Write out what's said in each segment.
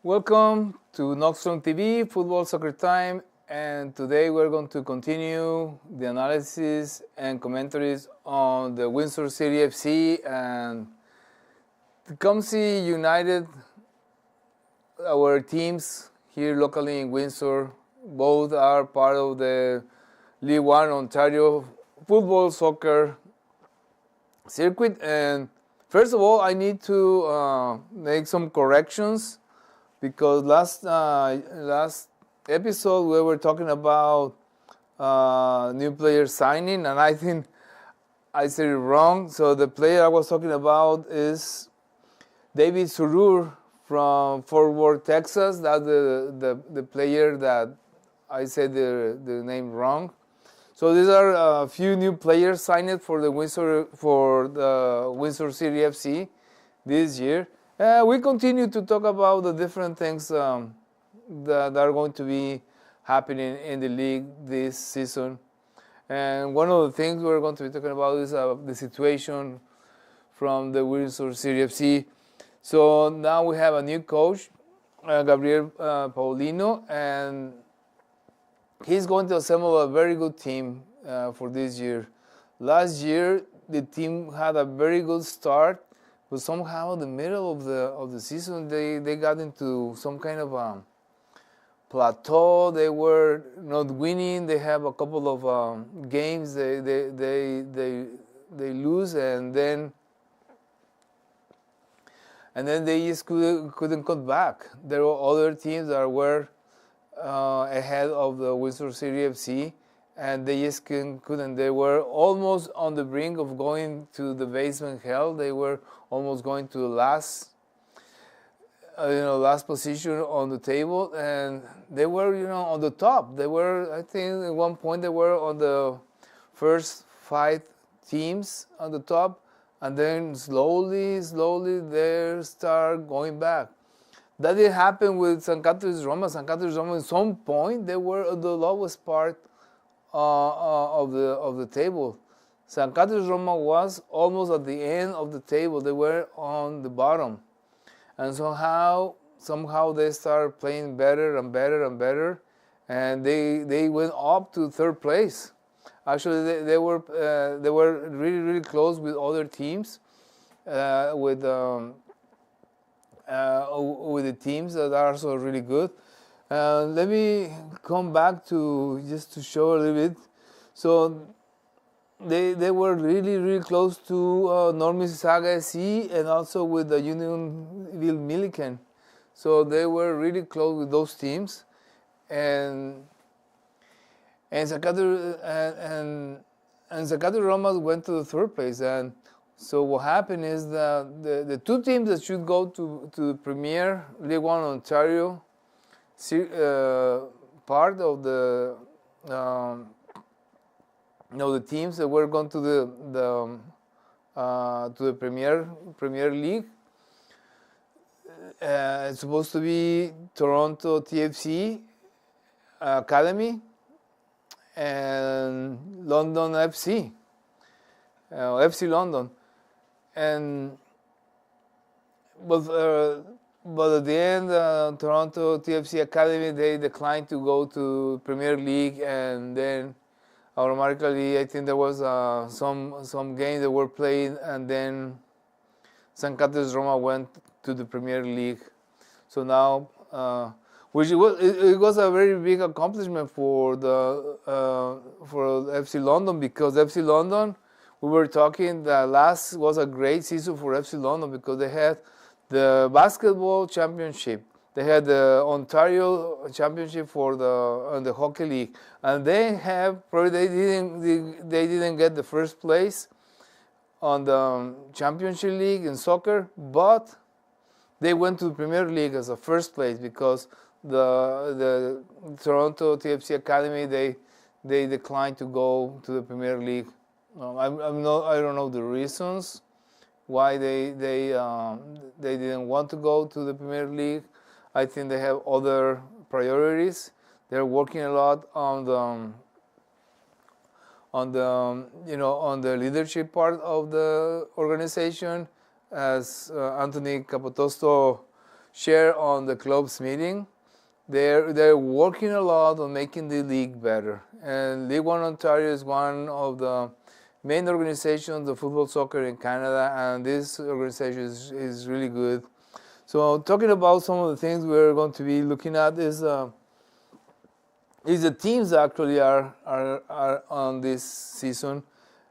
Welcome to NoxtromTV, Football Soccer Time, and today we're going to continue the analysis and commentaries on the Windsor City FC and Tecumseh United. Our teams here locally in Windsor, both are part of the League One Ontario football soccer circuit. And first of all, I need to make some corrections, because last episode we were talking about new player signing, and I think I said it wrong. So the player I was talking about is David Surur from Fort Worth, Texas. That's the player that I said the name wrong. So these are a few new players signed for the Windsor City FC this year. We continue to talk about the different things that are going to be happening in the league this season. And one of the things we're going to be talking about is the situation from the Windsor City FC. So now we have a new coach, Gabriel Paulino, and he's going to assemble a very good team for this year. Last year, the team had a very good start, but somehow in the middle of the season, they got into some kind of plateau. They were not winning. They have a couple of games they lose, and then they just couldn't cut back. There were other teams that were ahead of the Windsor City FC, and they just couldn't. They were almost on the brink of going to the basement hell. They were almost going to the last position on the table, and they were, on the top. They were, I think, at one point they were on the first 5 teams on the top, and then slowly they start going back. That did happen with St. Catherine's Roma. St. Catherine's Roma, at some point, they were at the lowest part of the table. St. Catherine's Roma was almost at the end of the table. They were on the bottom. And somehow they started playing better and better, and they went up to 3rd place. Actually, they were really close with other teams, with the teams that are also really good. Let me come back just to show a little bit. So they were really close to North Mississauga SC, and also with the Unionville Milliken. So they were really close with those teams, and Zacatau Roma went to the 3rd place. And so what happened is that the 2 teams that should go to the Premier League One Ontario part of the the teams that were going to the Premier League. It's supposed to be Toronto TFC Academy and London FC, FC London, but at the end, Toronto TFC Academy, they declined to go to Premier League, and then automatically, I think there was some games that were played, and then St. Catherine's Roma went to the Premier League. So now, which it was a very big accomplishment for FC London, because FC London, we were talking that last was a great season for FC London, because they had the basketball championship, they had the Ontario championship for the hockey league, and they didn't get the 1st place on the championship league in soccer, but they went to the Premier League as a 1st place, because the Toronto TFC Academy, they declined to go to the Premier League. I don't know the reasons why they didn't want to go to the Premier League. I think they have other priorities. They're working a lot on the leadership part of the organization, as Anthony Capitosto share on the club's meeting. They're working a lot on making the league better. And League One Ontario is one of the main organizations of football soccer in Canada, and this organization is really good. So talking about some of the things we're going to be looking at is the teams actually are on this season.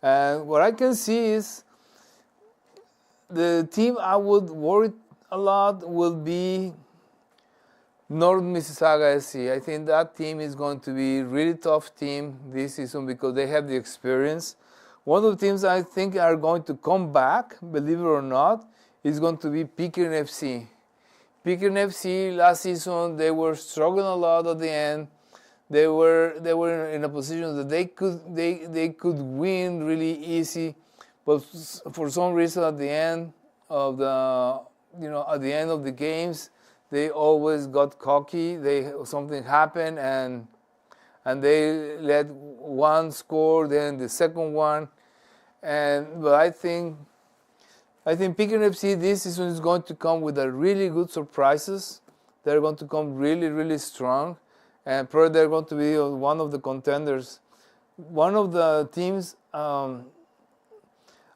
And what I can see is the team I would worry a lot will be North Mississauga SC. I think that team is going to be a really tough team this season because they have the experience. One of the teams I think are going to come back, believe it or not, is going to be Pickering FC. Pickering FC last season, they were struggling a lot at the end. They were in a position that they could win really easy, but for some reason at the end of the games, they always got cocky. Something happened and they let one score, then the second one, but I think Pickering FC this season is going to come with a really good surprises. They're going to come really, really strong, and probably they're going to be one of the contenders. One of the teams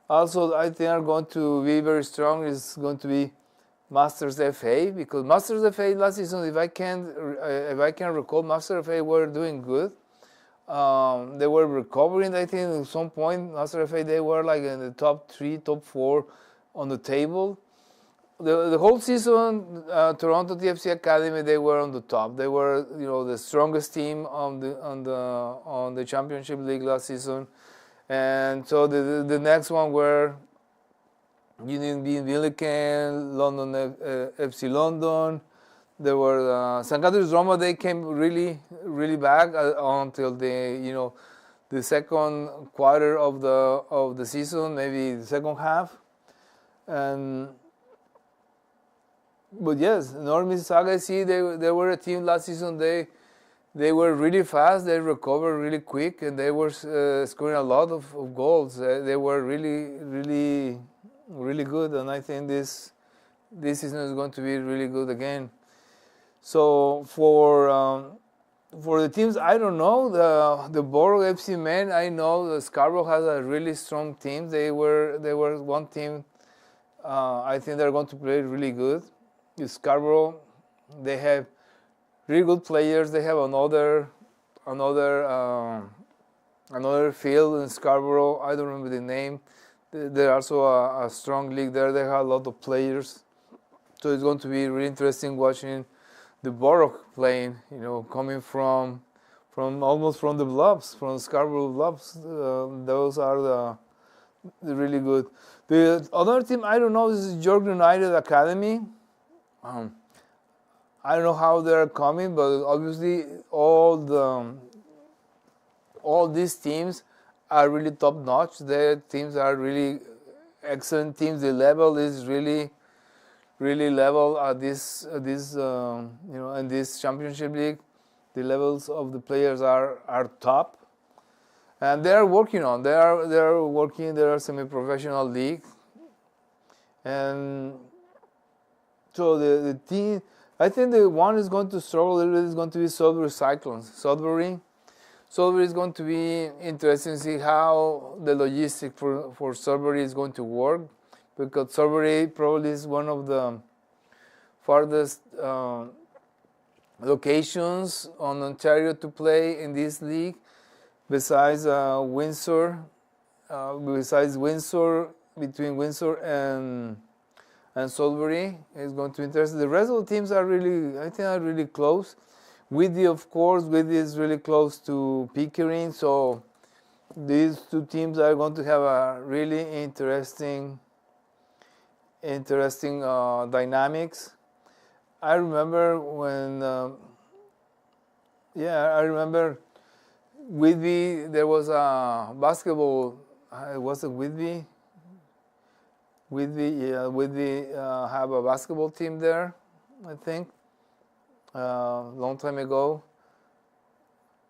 also I think are going to be very strong is going to be Masters FA, because Masters FA last season, if I can recall, Masters FA were doing good. They were recovering. I think at some point, Masters FA they were like in the top 3, top 4 on the table. The whole season, Toronto TFC Academy they were on the top. They were the strongest team on the Championship League last season, and so the next one were Union Billiken, London FC London. There were St. Catherine's Roma. They came really, really back until the second quarter of the season, maybe the second half. But yes, North Mississauga SC, they were a team last season. They were really fast. They recovered really quick, and they were scoring a lot of goals. They were really, really, really good, and I think this season is going to be really good again. So for the teams, I don't know, the Borough FC men, I know the Scarborough has a really strong team. They were one team. I think they're going to play really good. Scarborough, they have really good players. They have another field in Scarborough. I don't remember the name. They're also a strong league there. They have a lot of players, so it's going to be really interesting watching the Borough playing. Coming from almost from the Bluffs, from Scarborough Bluffs. Those are the really good. The other team I don't know is York United Academy. I don't know how they're coming, but obviously all these teams are really top notch. Their teams are really excellent teams. The level is really, really level at this in this championship league. The levels of the players are top, and they are working on. They are working. They are semi-professional league, and so the team. I think the one is going to struggle a little bit is going to be Sudbury Cyclones. Sudbury is going to be interesting to see how the logistic for Sudbury is going to work, because Sudbury probably is one of the farthest locations on Ontario to play in this league, besides Windsor. Between Windsor and Sudbury is going to be interesting. The rest of the teams are really close. Whitby, of course, Whitby is really close to Pickering, so these two teams are going to have a really interesting dynamics. I remember when, Whitby. There was a basketball. Was it Whitby? Whitby have a basketball team there, I think, long time ago,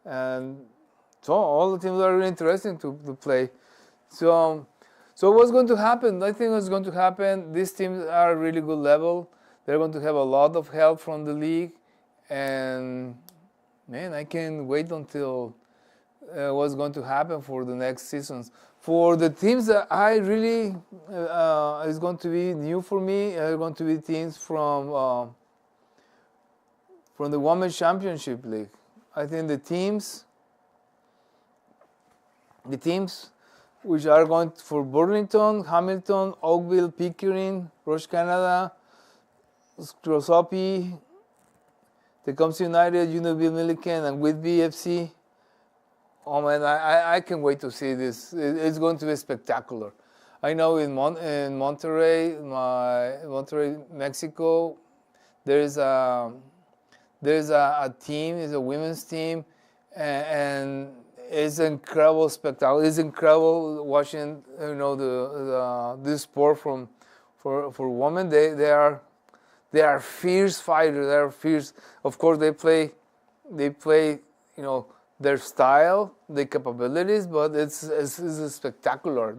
and so all the teams are really interesting to play. So what's going to happen? I think what's going to happen, these teams are really good level. They're going to have a lot of help from the league, and man, I can't wait until what's going to happen for the next seasons. For the teams that I really is going to be new for me, are going to be teams from the Women's Championship League. I think the teams which are going for Burlington, Hamilton, Oakville, Pickering, Rush Canada, Scrosopy, Tecumseh United, Unionville Milliken, and Whitby FC. Oh man, I can't wait to see this. It's going to be spectacular. I know in Monterrey, Mexico, there's a team, it's a women's team, and it's incredible spectacle. It's incredible watching, you know, this sport for women. They are fierce fighters. They are fierce. Of course, they play, you know, their style, their capabilities, but it's spectacular.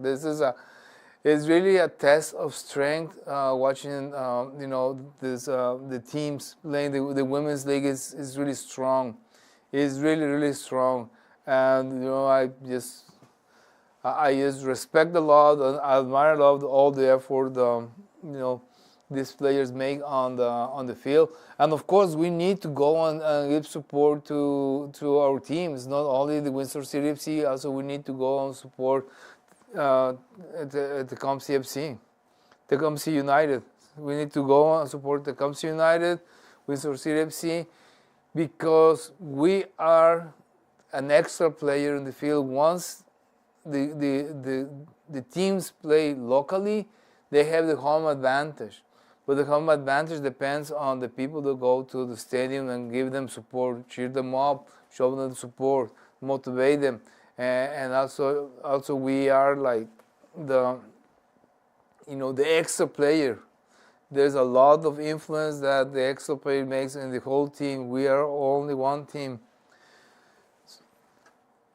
It's really a test of strength. Watching, you know, the teams playing the women's league is really strong. It's really strong. And you know, I just respect a lot and I admire a lot all the effort you know, these players make on the field. And of course, we need to go on and give support to our teams, not only the Windsor City FC. Also, we need to go and support the Tecumseh FC, Tecumseh United. We need to go and support the Tecumseh United, Windsor City FC, because we are an extra player in the field. Once the teams play locally, they have the home advantage. But the home advantage depends on the people that go to the stadium and give them support, cheer them up, show them support, motivate them, and also we are like the extra player. There's a lot of influence that the extra player makes in the whole team. We are only one team.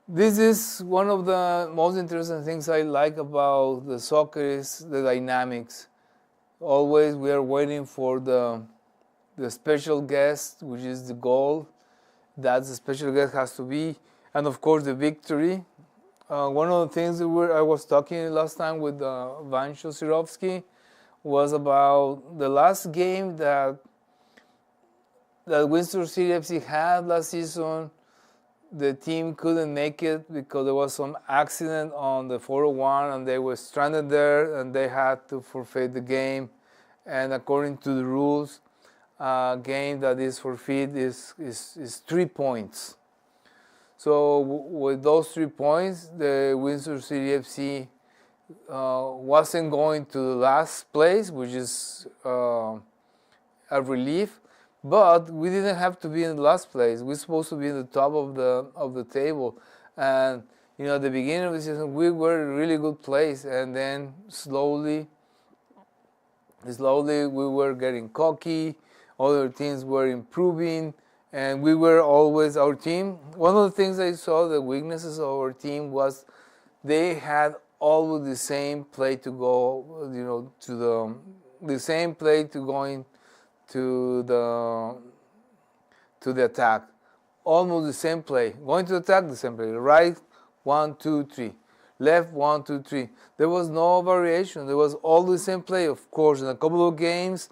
This is one of the most interesting things I like about the soccer is the dynamics. Always we are waiting for the special guest, which is the goal. That the special guest has to be, and of course the victory. One of the things that I was talking last time with Vancho Sirovsky was about the last game that Windsor City FC had last season. The team couldn't make it because there was some accident on the 401 and they were stranded there and they had to forfeit the game. And according to the rules, a game that is forfeit is 3 points. So with those 3 points, the Windsor City FC wasn't going to the last place, which is a relief. But we didn't have to be in the last place. We're supposed to be in the top of the table. And you know, at the beginning of the season, we were in a really good place, and then slowly we were getting cocky. Other teams were improving, and we were always our team. One of the things I saw, the weaknesses of our team was they had always the same play to go, you know, to the same play to going to the attack. Almost the same play. Going to attack, the same play. Right, 1, 2, 3. Left, 1, 2, 3. There was no variation. There was all the same play. Of course, in a couple of games,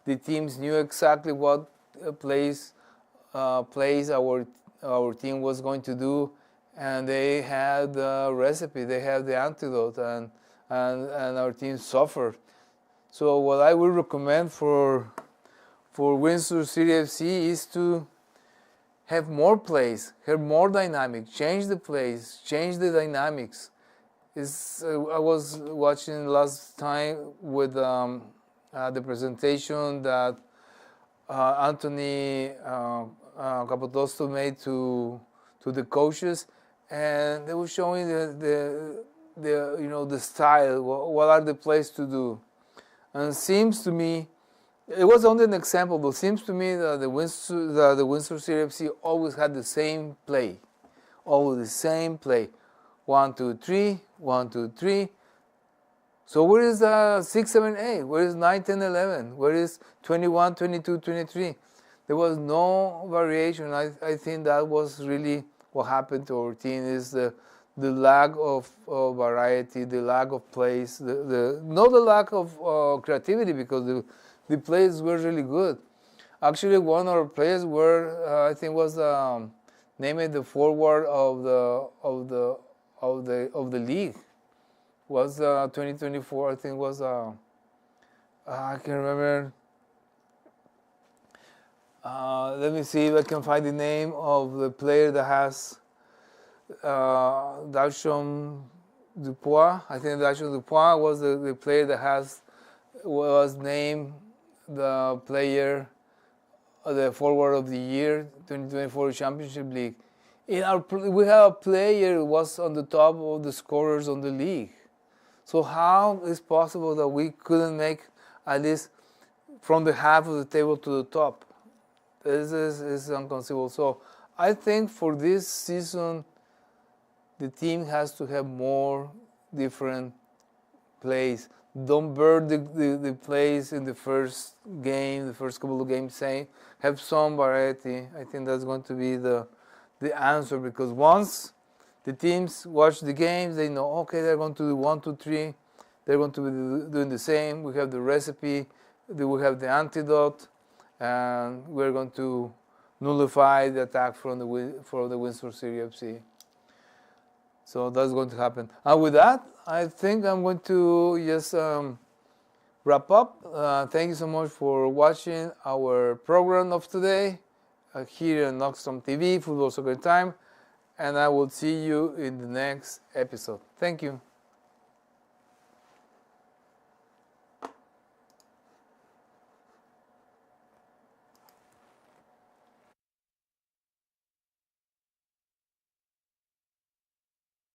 the teams knew exactly what plays our team was going to do, and they had the recipe. They had the antidote, and our team suffered. So what I would recommend for Windsor City FC is to have more plays, have more dynamic, change the plays, change the dynamics. I was watching last time with the presentation that Anthony Capitosto made to the coaches, and they were showing the style, what are the plays to do. And it seems to me, it was only an example, but it seems to me that the Windsor City FC always had the same play. Always the same play. 1, 2, 3, 1, 2, 3. So where is 6, 7, 8? Where is 9, 10, 11? Where is 21, 22, 23? There was no variation. I think that was really what happened to our team, is the lack of variety, the lack of plays, not the lack of creativity, because the plays were really good. Actually, one of our players were, I think, was named the forward of the league. Was 2024, I think, was I can't remember. Let me see if I can find the name of the player that has NoxtromTV. I think NoxtromTV was the player that was named the player, the forward of the year 2024 Championship League. We have a player who was on the top of the scorers on the league. So how is possible that we couldn't make at least from the half of the table to the top? This is inconceivable. So I think for this season, the team has to have more different plays. Don't burn the plays in the first game, the first couple of games. Say, have some variety. I think that's going to be the answer, because once the teams watch the games, they know, okay, they're going to do 1, 2, 3. They're going to be doing the same. We have the recipe. We have the antidote, and we're going to nullify the attack from the Windsor City FC. So that's going to happen. And with that, I think I'm going to just wrap up. Thank you so much for watching our program of today here on NoxtromTV, Football Soccer Time. And I will see you in the next episode. Thank you.